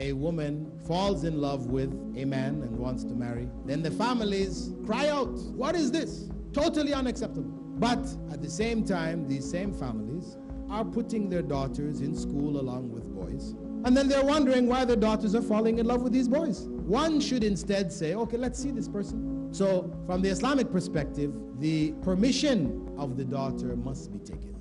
A woman falls in love with a man and wants to marry. Then the families cry out, "What is this? Totally unacceptable." But at the same time, these same families are putting their daughters in school along with boys. And then they're wondering why their daughters are falling in love with these boys. One should instead say, okay, let's see this person. So from the Islamic perspective, the permission of the daughter must be taken.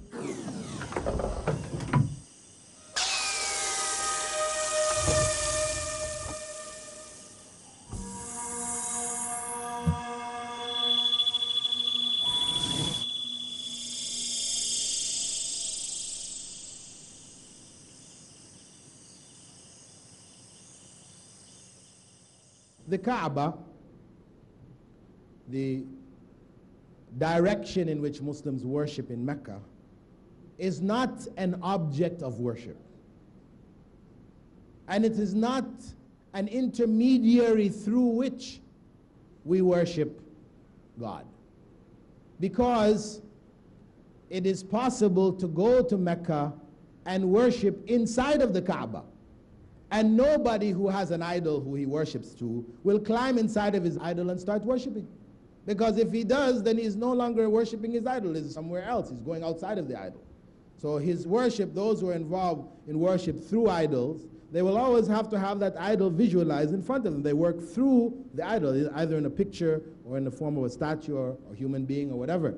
The Kaabah, the direction in which Muslims worship in Mecca, is not an object of worship. And it is not an intermediary through which we worship God. Because it is possible to go to Mecca and worship inside of the Kaabah. And nobody who has an idol who he worships to will climb inside of his idol and start worshiping. Because if he does, then he's no longer worshiping his idol. He's somewhere else. He's going outside of the idol. So his worship, those who are involved in worship through idols, they will always have to have that idol visualized in front of them. They work through the idol, either in a picture or in the form of a statue or a human being or whatever.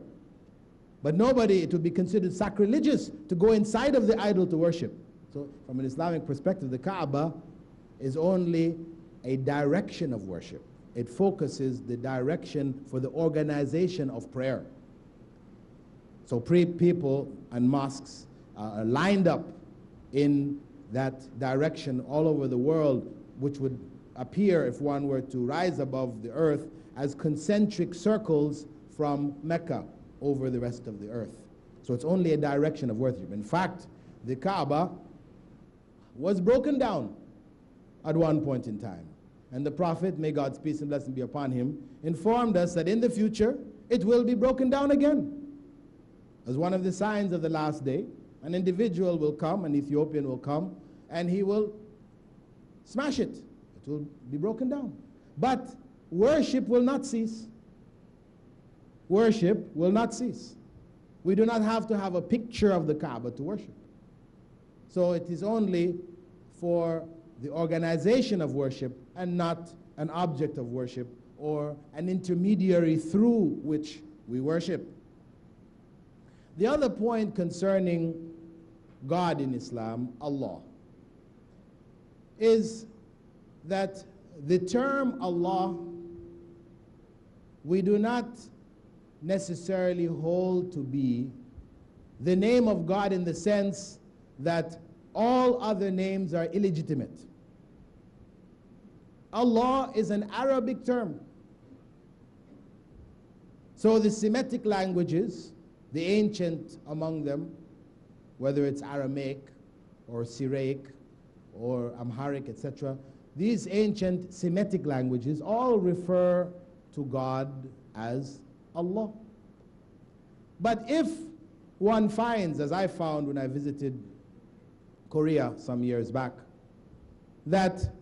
But nobody, it would be considered sacrilegious to go inside of the idol to worship. So from an Islamic perspective, the Kaaba is only a direction of worship. It focuses the direction for the organization of prayer. So people and mosques are lined up in that direction all over the world, which would appear, if one were to rise above the earth, as concentric circles from Mecca over the rest of the earth. So it's only a direction of worship. In fact, the Kaaba was broken down at one point in time. And the Prophet, may God's peace and blessing be upon him, informed us that in the future, it will be broken down again. As one of the signs of the last day, an individual will come, an Ethiopian will come, and he will smash it. It will be broken down. But worship will not cease. Worship will not cease. We do not have to have a picture of the Kaaba to worship. So it is only for the organization of worship and not an object of worship or an intermediary through which we worship. The other point concerning God in Islam, Allah, is that the term Allah, we do not necessarily hold to be the name of God in the sense that all other names are illegitimate. Allah is an Arabic term. So the Semitic languages, the ancient among them, whether it's Aramaic or Syriac or Amharic, etc., these ancient Semitic languages all refer to God as Allah. But if one finds, as I found when I visited Korea some years back, that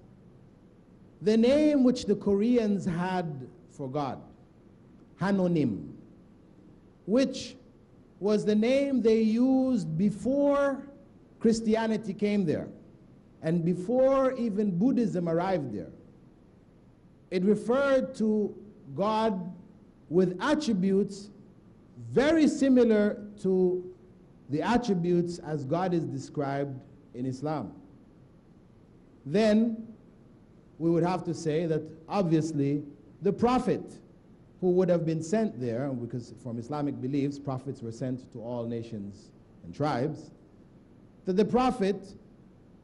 the name which the Koreans had for God, Hanonim, which was the name they used before Christianity came there and before even Buddhism arrived there. It referred to God with attributes very similar to the attributes as God is described in Islam. Then we would have to say that obviously the prophet who would have been sent there, because from Islamic beliefs prophets were sent to all nations and tribes, that the prophet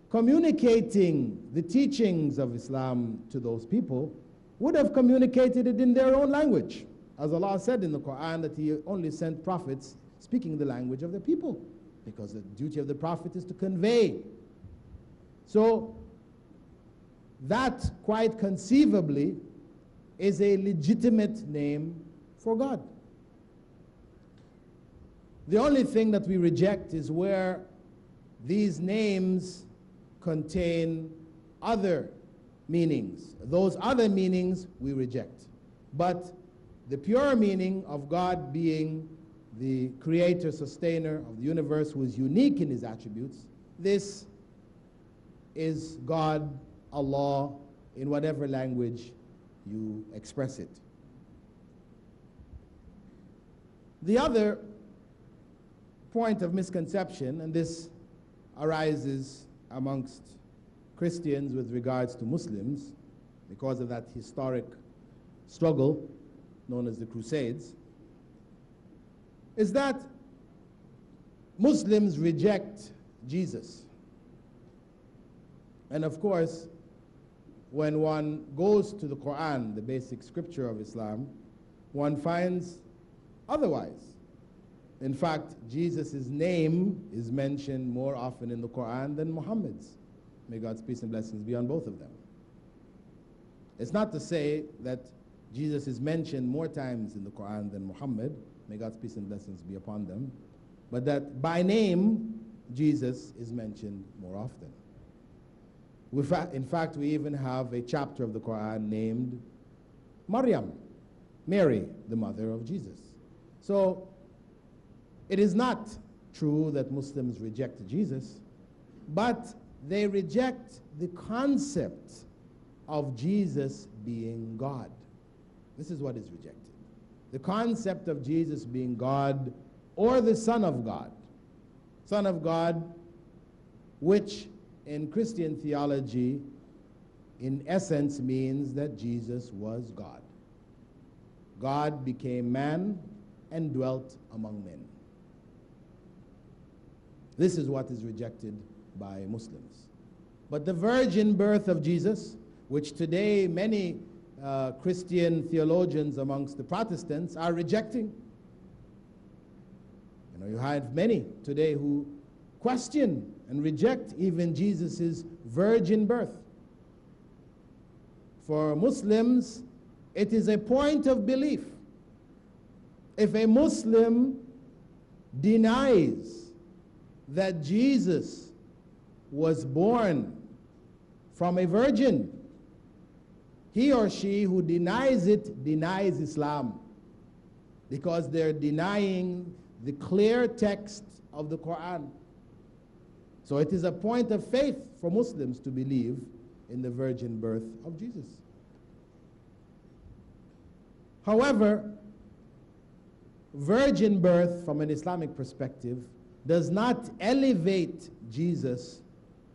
communicating the teachings of Islam to those people would have communicated it in their own language. As Allah said in the Quran that He only sent prophets speaking the language of the people, because the duty of the prophet is to convey. So that quite conceivably is a legitimate name for God. The only thing that we reject is where these names contain other meanings. Those other meanings we reject. But the pure meaning of God being the creator, sustainer of the universe, who is unique in his attributes, this is God, Allah, in whatever language you express it. The other point of misconception, and this arises amongst Christians with regards to Muslims because of that historic struggle known as the Crusades, is that Muslims reject Jesus. And of course, when one goes to the Quran, the basic scripture of Islam, one finds otherwise. In fact, Jesus' name is mentioned more often in the Quran than Muhammad's. May God's peace and blessings be on both of them. It's not to say that Jesus is mentioned more times in the Quran than Muhammad. May God's peace and blessings be upon them. But that by name, Jesus is mentioned more often. In fact, we even have a chapter of the Quran named Maryam, Mary, the mother of Jesus. So, it is not true that Muslims reject Jesus, but they reject the concept of Jesus being God. This is what is rejected. The concept of Jesus being God or the Son of God. Son of God, which in Christian theology, in essence, means that Jesus was God. God became man and dwelt among men. This is what is rejected by Muslims. But the virgin birth of Jesus, which today many Christian theologians amongst the Protestants are rejecting. You have many today who question and reject even Jesus' virgin birth. For Muslims, it is a point of belief. If a Muslim denies that Jesus was born from a virgin, he or she who denies it denies Islam, because they're denying the clear text of the Quran. So it is a point of faith for Muslims to believe in the virgin birth of Jesus. However, virgin birth from an Islamic perspective does not elevate Jesus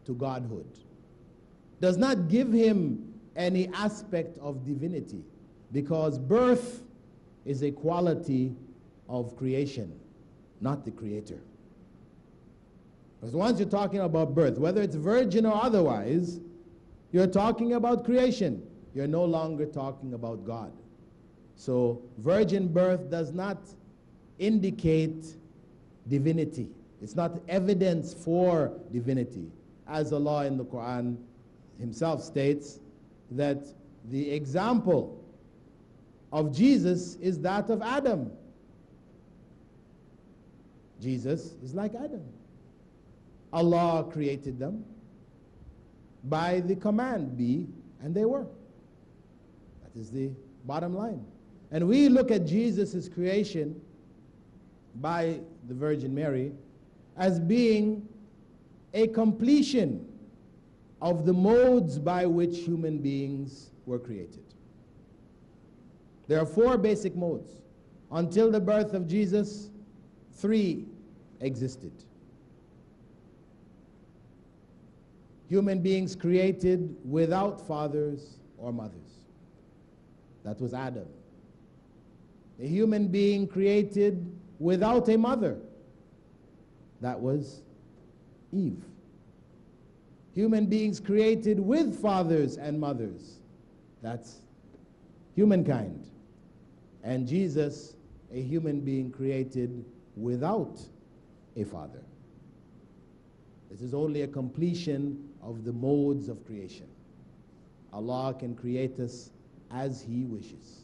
to godhood, does not give him any aspect of divinity, because birth is a quality of creation, not the creator. Because once you're talking about birth, whether it's virgin or otherwise, you're talking about creation. You're no longer talking about God. So virgin birth does not indicate divinity. It's not evidence for divinity. As Allah in the Quran himself states that the example of Jesus is that of Adam. Jesus is like Adam. Allah created them by the command, be, and they were. That is the bottom line. And we look at Jesus' creation by the Virgin Mary as being a completion of the modes by which human beings were created. There are 4 basic modes. Until the birth of Jesus, 3 existed. Human beings created without fathers or mothers. That was Adam. A human being created without a mother. That was Eve. Human beings created with fathers and mothers. That's humankind. And Jesus, a human being created without a father. This is only a completion of the modes of creation. Allah can create us as He wishes.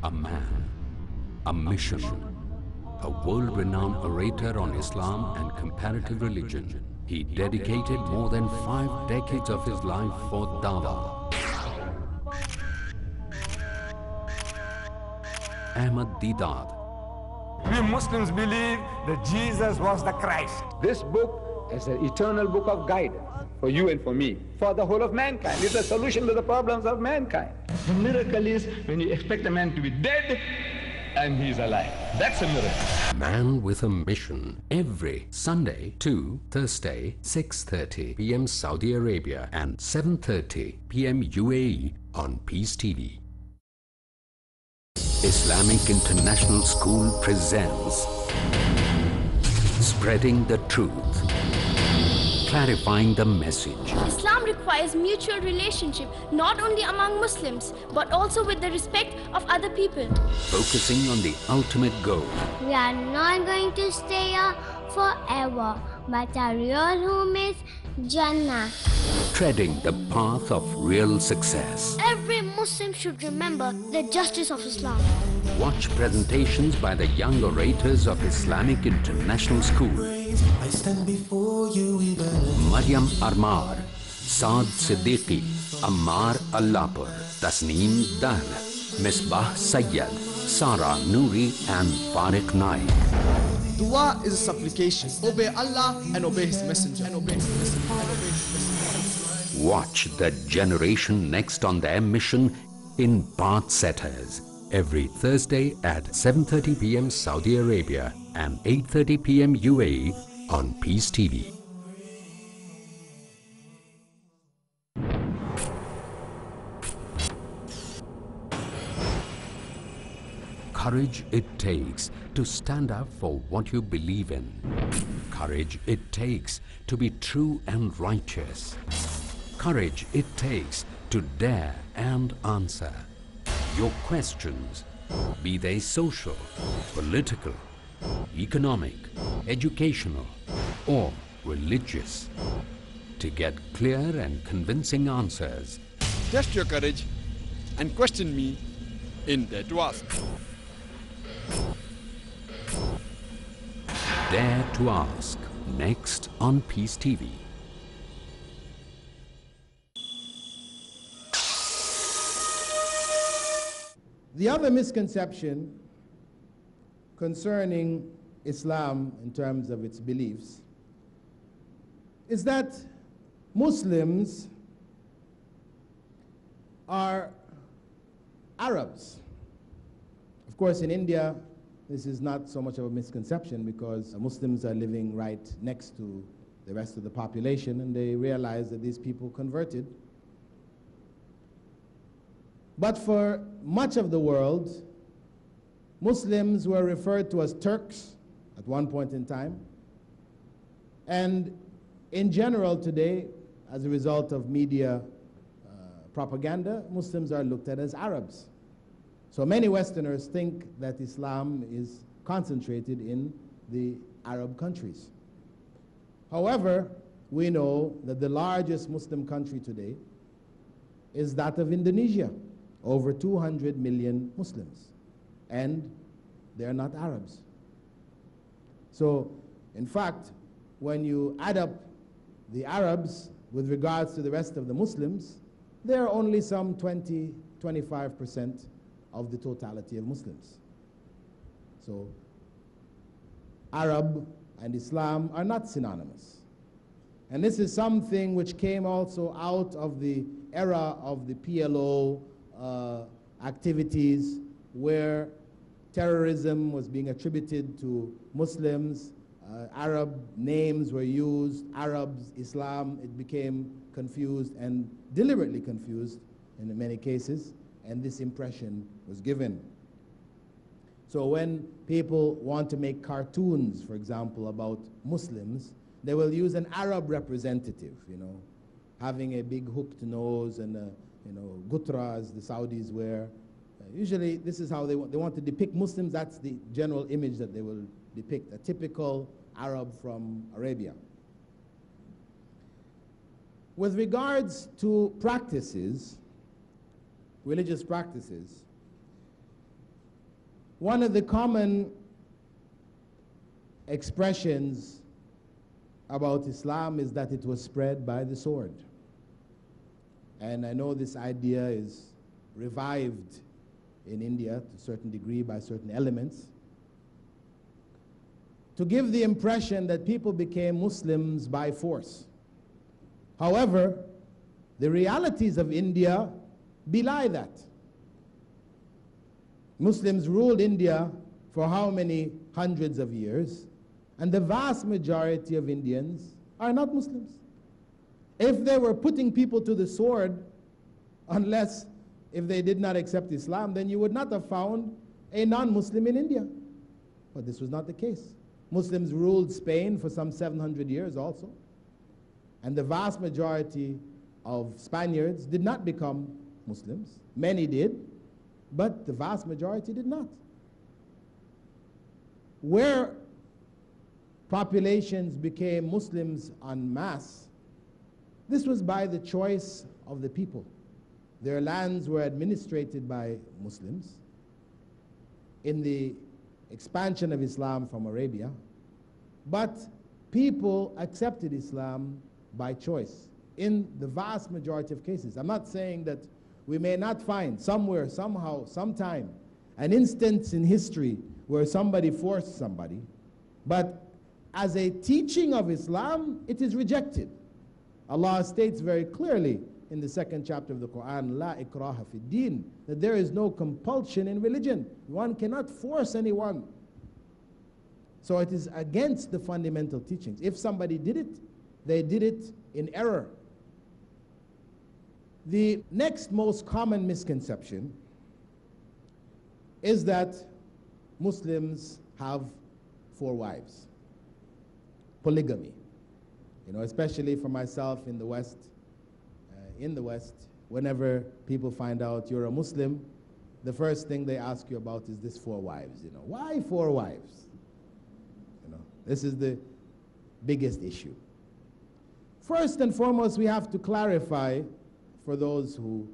A man, a mission, a world-renowned orator on Islam and comparative religion. He dedicated more than 5 decades of his life for dawah. Ahmad Deedat. We Muslims believe that Jesus was the Christ. This book is an eternal book of guidance for you and for me, for the whole of mankind. It's a solution to the problems of mankind. The miracle is when you expect a man to be dead and he's alive. That's a miracle. Man with a Mission. Every Sunday to Thursday, 6:30 p.m. Saudi Arabia and 7:30 p.m. UAE on Peace TV. Islamic International School presents Spreading the Truth, clarifying the message. Islam requires mutual relationship not only among Muslims but also with the respect of other people. Focusing on the ultimate goal. We are not going to stay here forever, but our real home is Jannah. Treading the path of real success. Every Muslim should remember the justice of Islam. Watch presentations by the young orators of Islamic International School. I stand before you Maryam Armar, Saad Siddiqui, Ammar Allahpur, Tasneem Dahl, Misbah Sayyad, Sara Noori and Farik Naik. Dua is a supplication. Obey Allah and obey His Messenger. Watch the generation next on their mission in Path Setters. Every Thursday at 7:30 p.m. Saudi Arabia and 8:30 p.m. UAE on Peace TV. Courage it takes to stand up for what you believe in. Courage it takes to be true and righteous. Courage it takes to dare and answer your questions, be they social, political, economic, educational, or religious. To get clear and convincing answers, test your courage and question me in Dare to Ask. Dare to Ask, next on Peace TV. The other misconception concerning Islam in terms of its beliefs is that Muslims are Arabs. Of course, in India, this is not so much of a misconception because Muslims are living right next to the rest of the population and they realize that these people converted. But for much of the world, Muslims were referred to as Turks at one point in time. And in general today, as a result of media propaganda, Muslims are looked at as Arabs. So many Westerners think that Islam is concentrated in the Arab countries. However, we know that the largest Muslim country today is that of Indonesia. Over 200 million Muslims, and they're not Arabs. So, in fact, when you add up the Arabs with regards to the rest of the Muslims, they're only some 20–25% of the totality of Muslims. So, Arab and Islam are not synonymous. And this is something which came also out of the era of the PLO activities where terrorism was being attributed to Muslims, Arab names were used, Arabs, Islam, it became confused and deliberately confused in many cases, and this impression was given. So when people want to make cartoons, for example, about Muslims, they will use an Arab representative, having a big hooked nose and a gutra, as the Saudis wear. Usually this is how they want to depict Muslims. That's the general image that they will depict, a typical Arab from Arabia. With regards to practices, religious practices, one of the common expressions about Islam is that it was spread by the sword. And I know this idea is revived in India to a certain degree by certain elements, to give the impression that people became Muslims by force. However, the realities of India belie that. Muslims ruled India for how many hundreds of years, and the vast majority of Indians are not Muslims. If they were putting people to the sword, unless if they did not accept Islam, then you would not have found a non-Muslim in India. But this was not the case. Muslims ruled Spain for some 700 years also. And the vast majority of Spaniards did not become Muslims. Many did, but the vast majority did not. Where populations became Muslims en masse, this was by the choice of the people. Their lands were administrated by Muslims. In the expansion of Islam from Arabia, but people accepted Islam by choice in the vast majority of cases. I'm not saying that we may not find somewhere, somehow, sometime, an instance in history where somebody forced somebody, but as a teaching of Islam, it is rejected. Allah states very clearly in the second chapter of the Quran, La ikraha fi din, that there is no compulsion in religion. One cannot force anyone. So it is against the fundamental teachings. If somebody did it, they did it in error. The next most common misconception is that Muslims have 4 wives. Polygamy. You know, especially for myself in the West, whenever people find out you're a Muslim, the first thing they ask you about is this 4 wives. You know, why 4 wives? You know, this is the biggest issue. First and foremost, we have to clarify for those who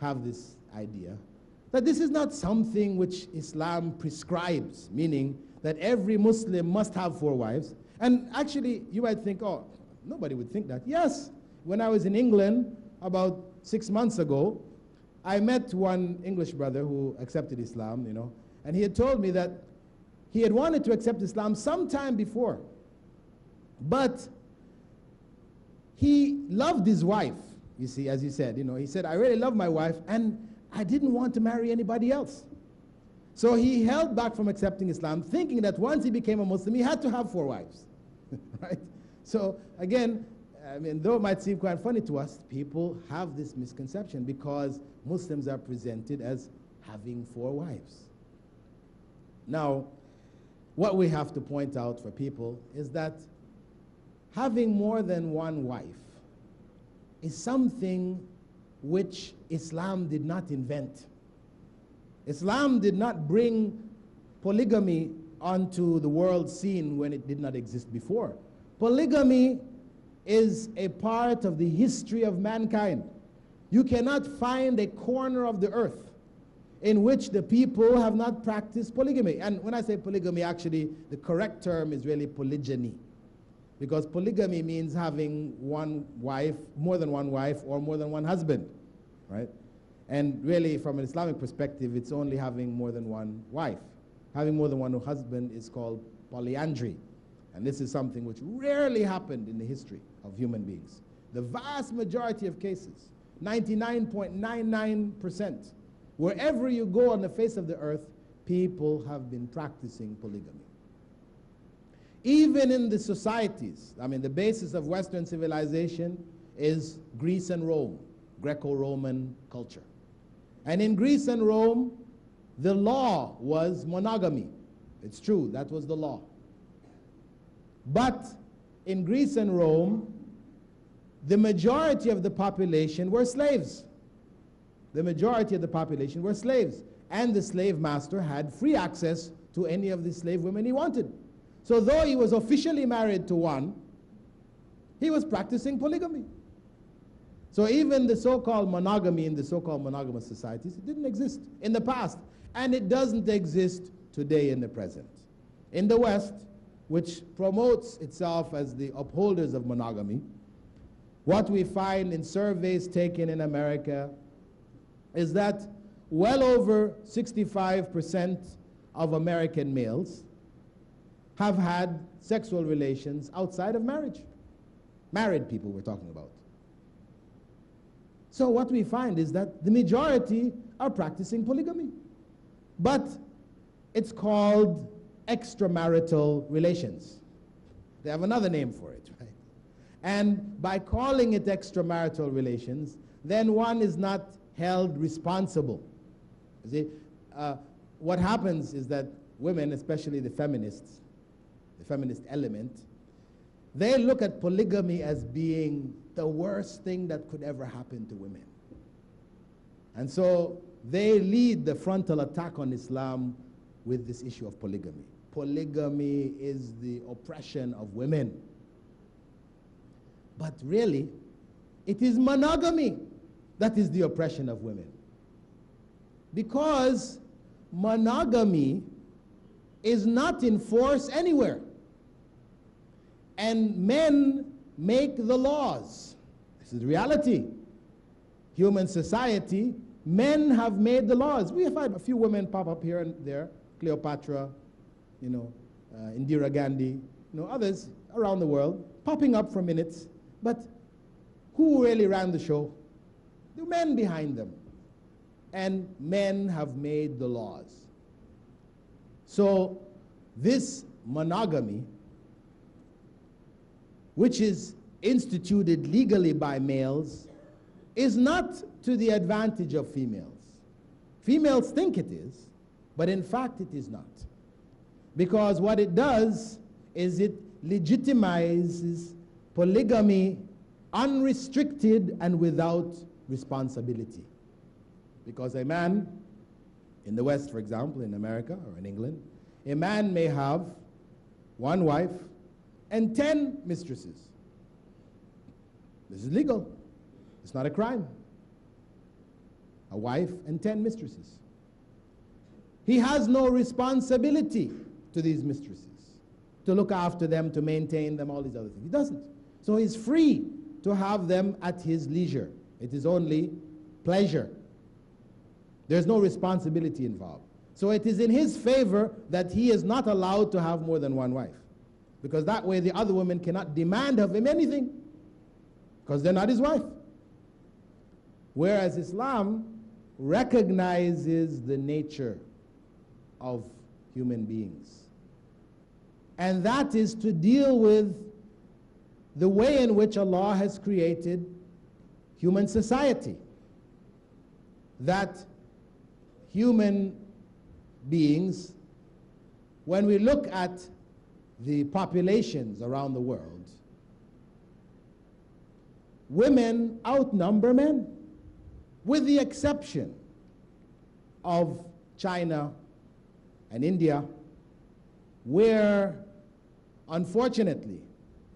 have this idea that this is not something which Islam prescribes, meaning that every Muslim must have 4 wives. And actually, you might think, oh, nobody would think that. Yes, when I was in England about 6 months ago, I met one English brother who accepted Islam, you know, and he had told me that he had wanted to accept Islam sometime before, but he loved his wife, you see, as he said, you know, he said, I really love my wife, and I didn't want to marry anybody else. So he held back from accepting Islam, thinking that once he became a Muslim, he had to have 4 wives, right? So again, I mean, though it might seem quite funny to us, people have this misconception because Muslims are presented as having 4 wives. Now, what we have to point out for people is that having more than 1 wife is something which Islam did not invent. Islam did not bring polygamy onto the world scene when it did not exist before. Polygamy is a part of the history of mankind. You cannot find a corner of the earth in which the people have not practiced polygamy. And when I say polygamy, actually, the correct term is really polygyny. Because polygamy means having 1 wife, more than 1 wife, or more than 1 husband, right? And really, from an Islamic perspective, it's only having more than 1 wife. Having more than 1 husband is called polyandry. And this is something which rarely happened in the history of human beings. The vast majority of cases, 99.99%, wherever you go on the face of the earth, people have been practicing polygamy. Even in the societies, I mean, the basis of Western civilization is Greece and Rome, Greco-Roman culture. And in Greece and Rome, the law was monogamy. It's true, that was the law. But in Greece and Rome, the majority of the population were slaves. The majority of the population were slaves. And the slave master had free access to any of the slave women he wanted. So though he was officially married to 1, he was practicing polygamy. So even the so-called monogamy in the so-called monogamous societies, it didn't exist in the past. And it doesn't exist today in the present. In the West, which promotes itself as the upholders of monogamy, what we find in surveys taken in America is that well over 65% of American males have had sexual relations outside of marriage. Married people we're talking about. So what we find is that the majority are practicing polygamy. But it's called extramarital relations. They have another name for it, right? And by calling it extramarital relations, then one is not held responsible. You see, what happens is that women, especially the feminists, the feminist element, they look at polygamy as being the worst thing that could ever happen to women. And so they lead the frontal attack on Islam with this issue of polygamy. Polygamy is the oppression of women. But really, it is monogamy that is the oppression of women. Because monogamy is not in force anywhere. And men make the laws. This is reality. Human society, men have made the laws. We have had a few women pop up here and there, Cleopatra, Indira Gandhi, others around the world, popping up for minutes. But who really ran the show? The men behind them. And men have made the laws. So this monogamy, which is instituted legally by males, is not to the advantage of females. Females think it is, but in fact it is not. Because what it does is it legitimizes polygamy unrestricted and without responsibility. Because a man, in the West, for example, in America or in England, a man may have one wife and 10 mistresses. This is legal. It's not a crime. A wife and 10 mistresses. He has no responsibility to these mistresses, to look after them, to maintain them, all these other things. He doesn't. So he's free to have them at his leisure. It is only pleasure. There's no responsibility involved. So it is in his favor that he is not allowed to have more than one wife. Because that way the other women cannot demand of him anything, because they're not his wife. Whereas Islam recognizes the nature of human beings. And that is to deal with the way in which Allah has created human society. That human beings, when we look at the populations around the world, women outnumber men, with the exception of China and India, where, unfortunately,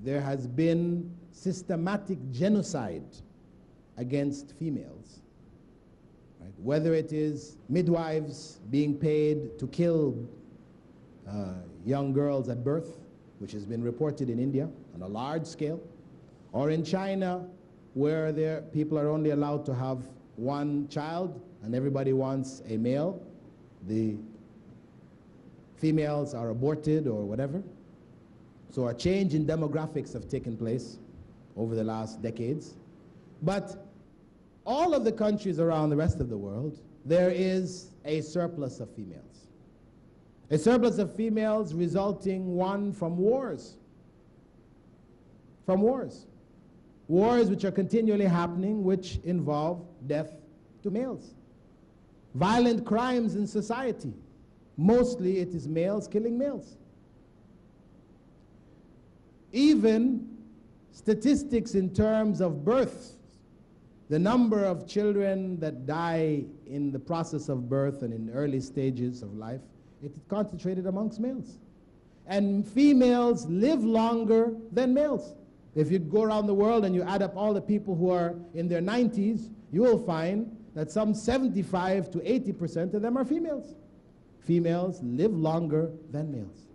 there has been systematic genocide against females. Right? Whether it is midwives being paid to kill young girls at birth, which has been reported in India on a large scale, or in China, where people are only allowed to have one child and everybody wants a male. The females are aborted or whatever. So a change in demographics have taken place over the last decades. But all of the countries around the rest of the world, there is a surplus of females. A surplus of females resulting, one, from wars. From wars. Wars which are continually happening, which involve death to males. Violent crimes in society. Mostly it is males killing males. Even statistics in terms of births, the number of children that die in the process of birth and in early stages of life, it is concentrated amongst males. And females live longer than males. If you go around the world and you add up all the people who are in their 90s, you will find that some 75 to 80% of them are females. Females live longer than males.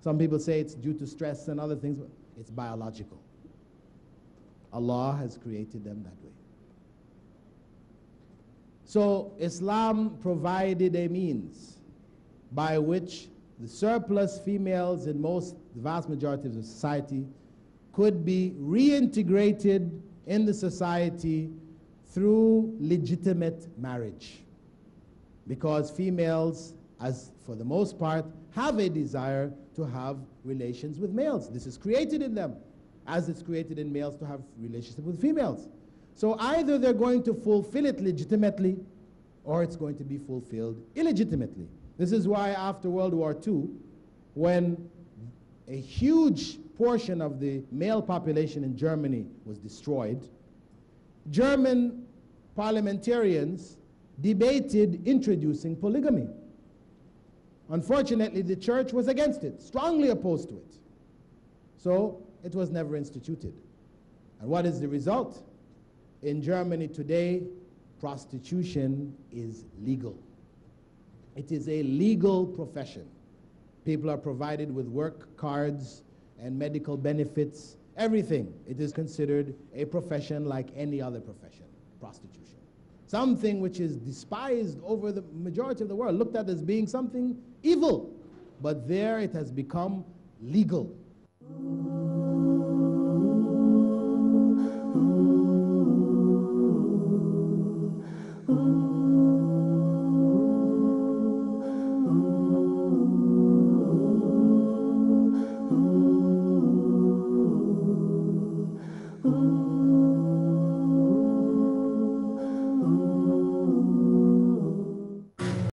Some people say it's due to stress and other things, but it's biological. Allah has created them that way. So Islam provided a means by which the surplus females in the vast majority of the society could be reintegrated in the society through legitimate marriage. Because females, as for the most part, have a desire to have relations with males. This is created in them, as it's created in males to have relationships with females. So either they're going to fulfill it legitimately, or it's going to be fulfilled illegitimately. This is why after World War II, when a huge portion of the male population in Germany was destroyed, German parliamentarians debated introducing polygamy. Unfortunately, the church was against it, strongly opposed to it. So it was never instituted. And what is the result? In Germany today, prostitution is legal. It is a legal profession. People are provided with work cards and medical benefits, everything. It is considered a profession like any other profession, prostitution. Something which is despised over the majority of the world, looked at as being something evil. But there it has become legal.